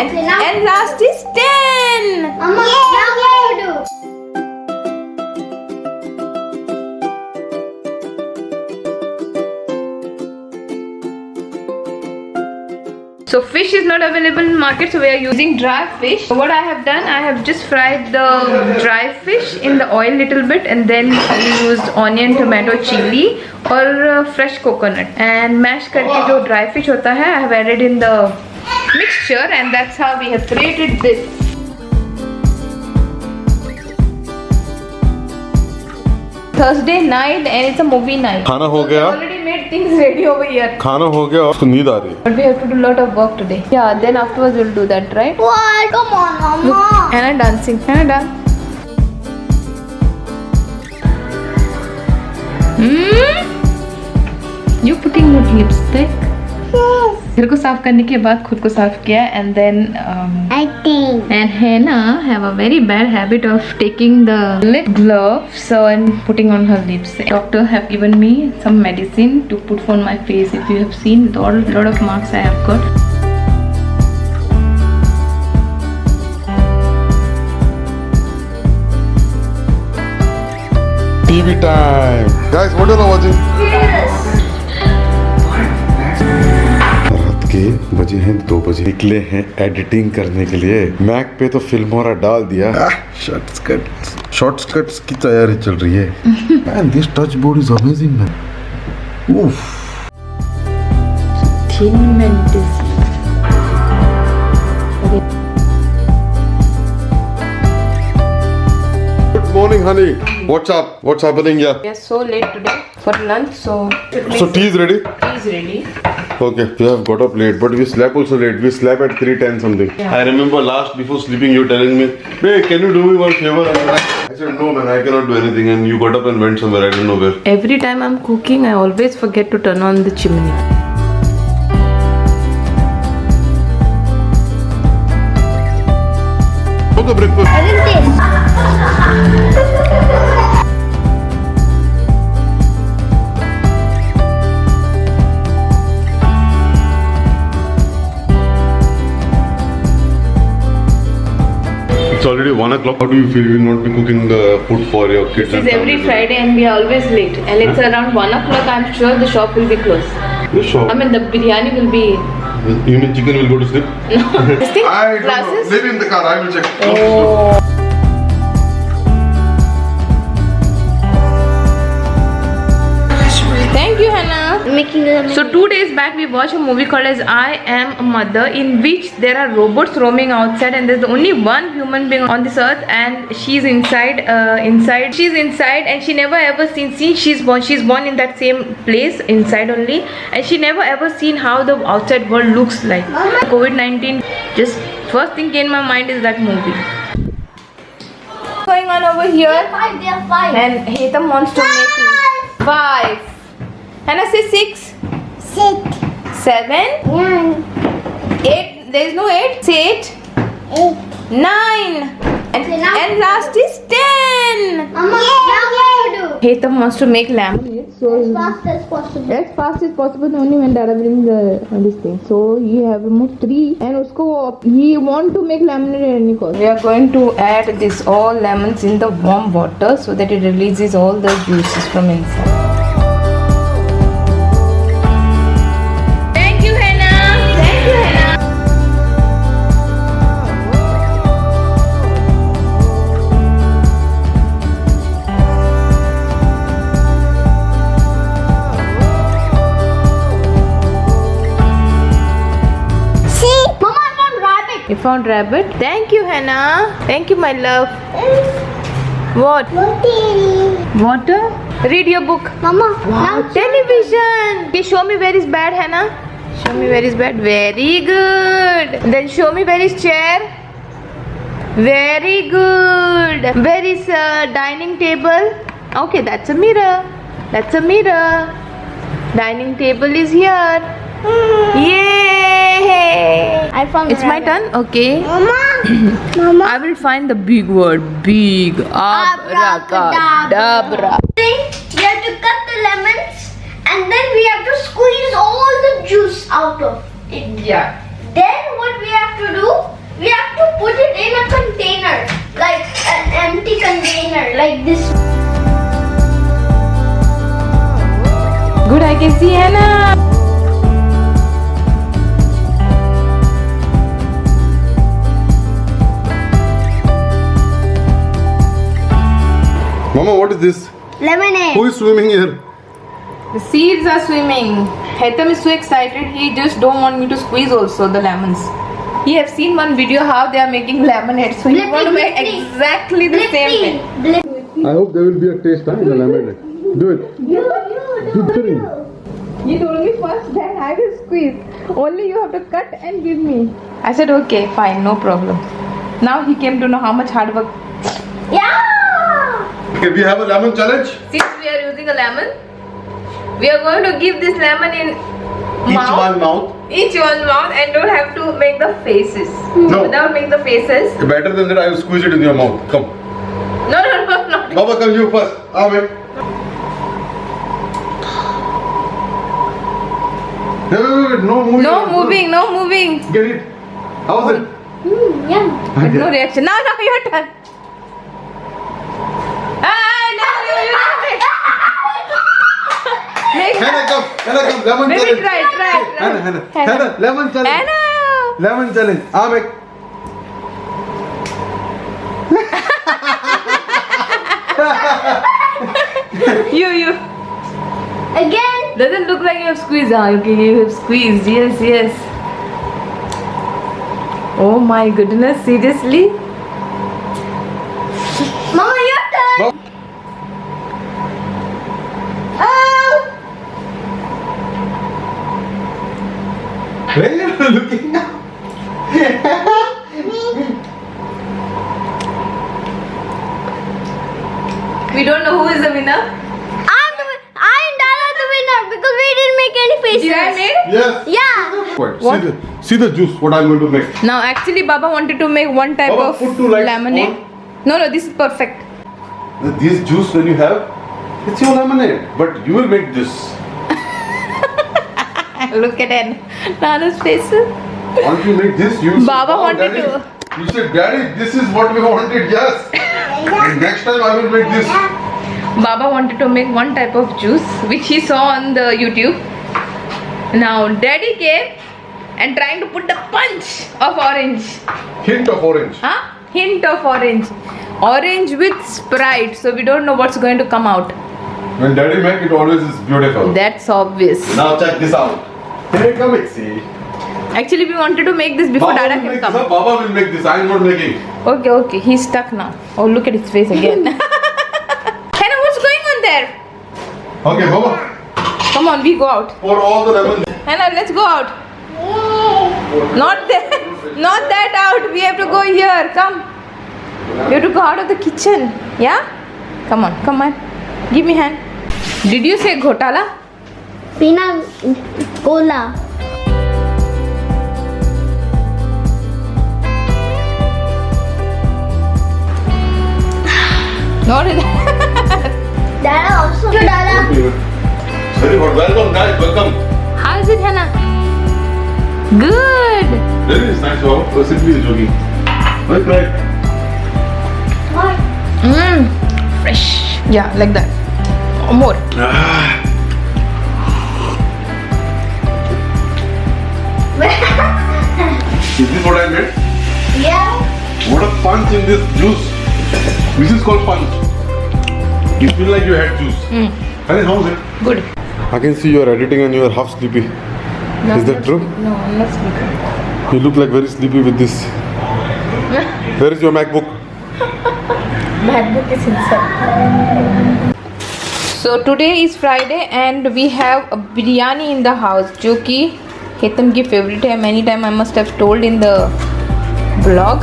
And last is 10. Mama, now what to do? So fish is not available in market, so we are using dry fish. So what I have done, I have just fried the dry fish in the oil little bit, and then we used onion, tomato, chili or fresh coconut, and mashed करके जो dry fish होता है, I have added in the mixture, and that's how we have created this. Thursday night and it's a movie night. खाना हो So गया? we already made things ready over here. खाना हो गया और उसको नींद आ रही है. But we have to do a lot of work today. Yeah, then afterwards we'll do that, right? What? Come on, Mama. Look, Hannah dancing. Hannah dance. You putting your lipstick? Yes. घर को साफ करने के बाद खुद को साफ किया, and then I think. and Hannah have a very bad habit of taking the lip gloves and putting on her lips. Doctor have given me some medicine to put on my face. If you have seen, lot of marks I have got. TV time. Guys, what are you watching? रात के बजे हैं 2 बजे. निकले हैं editing करने के लिए. मैक पे तो फिल्मोरा डाल दिया. शॉर्टकट्स की तैयारी चल रही है. Man, this touch board is amazing, man. Oof. Thin mentis. Good morning, honey. What's up? What's happening here? We are so late today for lunch, so So tea is ready? tea is ready. Okay, you have got up late, but we slept also late. We slept at 3:10 something. Yeah. I remember last before sleeping, you telling me, "Hey, can you do me one favor?" I said, "No, man, I cannot do anything." And you got up and went somewhere. I don't know where. Every time I'm cooking, I always forget to turn on the chimney. Okay, breakfast. Isn't this? It's already 1 o'clock. How do you feel? You will not be cooking the food for your kids? This is every Friday and we are always late. And it's around 1 o'clock. I'm sure the shop will be closed. You sure? I mean, the biryani will be. You mean chicken will go to sleep? No, this thing? I don't know. Glasses? Maybe in the car. I will check. Oh. Thank you, Hannah. Making the So 2 days back we watched a movie called as I Am a Mother, in which there are robots roaming outside and there's only one human being on this earth, and she's inside she's inside, and she never ever seen she's born in that same place inside only, and she never ever seen how the outside world looks like. COVID-19, just first thing came in my mind is that movie. Going on over here, They are five. and Hetam wants to make 5. Hannah, say 6, 6, 7, 9, 8. There is no 8. Say 8, 8. 9, and last is 10. Mama, now what to do? Hetam wants to make lemonade, so As fast as possible. as fast as possible. Only when Dada brings this thing. So he have almost 3, and usko he want to make lemonade at any cost. We are going to add this all lemons in the warm water so that it releases all the juices from inside. Thank you, Hannah. Thank you, Hannah. See? Mama, I found rabbit. You found rabbit? Thank you, Hannah. Thank you, my love. What? Water? Read your book. Mama, Wow, television. Okay, show me where is bad, Hannah. Show me where is bad. Very good. Then show me where is chair. Very good. Where is dining table? Okay, that's a mirror. That's a mirror. Dining table is here. Yay! I found It's my turn. Okay. Mama, Mama. I will find the big word. Big. Abracadabra. We have to cut the lemons and then we have to squeeze all the juice out of it. Yeah. Then what we have to do? we have to put it in a container, like an empty container, like this. Good, I can see Hannah. Mama, what is this? Lemonade. Who is swimming here? The seeds are swimming. Hetam is so excited. He just don't want me to squeeze also the lemons. He have seen one video how they are making lemonade, so he Blippi, want to make Blippi. exactly the same thing. Blippi. I hope there will be a taste in the lemonade. Do it. Do it. You told me first, then I will squeeze. Only you have to cut and give me. I said okay, fine, no problem. Now he came to know how much hard work. Yeah. Okay, we have a lemon challenge. Since we are using a lemon, we are going to give this lemon in mouth. Each one mouth, and don't have to make the faces. No. Without making the faces. Better than that, I will squeeze it in your mouth. Come. No, no, no, no. Baba, come you first. Wait. Wait. No moving. No moving, no moving. Get it. How was it? Yum. But no reaction. Now, your turn. Ah, no, you have it. Hannah, come. Lemon Maybe challenge. try. Hannah, lemon challenge. Anna. Lemon challenge. Make. You. Again. Doesn't look like you have squeezed. Okay, you have squeezed. Yes. Oh my goodness, seriously? Mama, your turn. Bob. Oh. Where are you looking now? We don't know who is the winner. I and Dala the winner because we didn't make any faces. Did I made? Yes. Yeah. What? See the juice. What I'm going to make. Now, actually, Baba wanted to make one type Baba, of put two lights lemonade. on. No, this is perfect. This juice when you have, it's your lemonade. But you will make this. Look at Nana's face. Once you make this, you Baba say, wanted Daddy, to- You said, Daddy, this is what we wanted. Yes. And next time I will make this. Baba wanted to make one type of juice which he saw on the YouTube. Now, Daddy came and trying to put the punch of orange. Hint of orange. Huh? Hint of orange. Orange with Sprite. So we don't know what's going to come out. When Daddy make it, always is beautiful. That's obvious. Now check this out. Here come it, see. Actually, we wanted to make this before Baba Dada will can make come. this, huh? Baba will make this. I am not making. Okay. He's stuck now. Oh, look at his face again. Hannah, what's going on there? Okay, Baba. Come on, we go out. Pour all the lemon. Hannah, let's go out. Not there. Not that out. We have to go here. Come. We have to go out of the kitchen. Yeah? Come on. Give me hand. Did you say ghotala? Pina cola. Not in Dada also. Dada. Very good. Welcome, guys. Welcome. How is it, Hannah? Good. Very nice. So simply is joking. Right, right. Fresh. Yeah, like that. Oh, more. Is this what I made? Yeah. What a punch in this juice. This is called punch. You feel like you had juice. Honey, how is it? Good. I can see you are editing and you are half sleepy. Is that true? No, I'm not sleeping. You look like very sleepy with this. Where is your MacBook? MacBook is inside. So today is Friday and we have a biryani in the house, जो कि हेतम की favorite है. Many time I must have told in the vlog.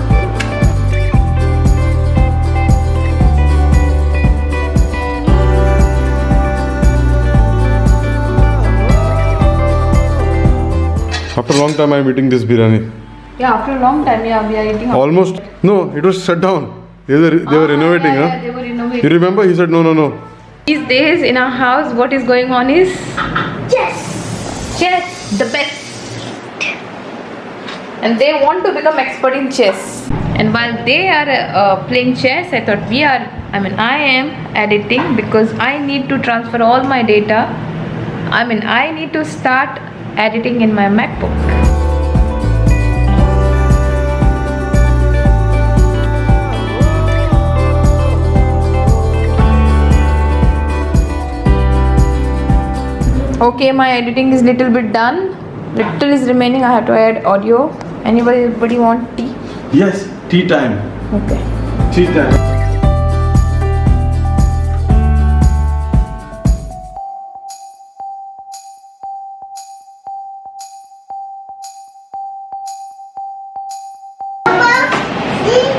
After a long time I am eating this biryani. Yeah, after a long time, yeah, we are eating. Almost. No, it was shut down. They were renovating, yeah, huh? they were renovating. You remember? He said no. These days in our house, what is going on is Yes. chess, the best. and they want to become expert in chess. And while they are playing chess, I thought I am editing because I need to transfer all my data. I need to start editing in my MacBook. Okay, my editing is little bit done. Little is remaining. I have to add audio. Anybody want tea? Yes, tea time. Okay. Tea time.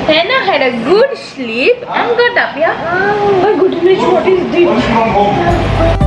Hannah had a good sleep and got up, yeah? My goodness, what is this?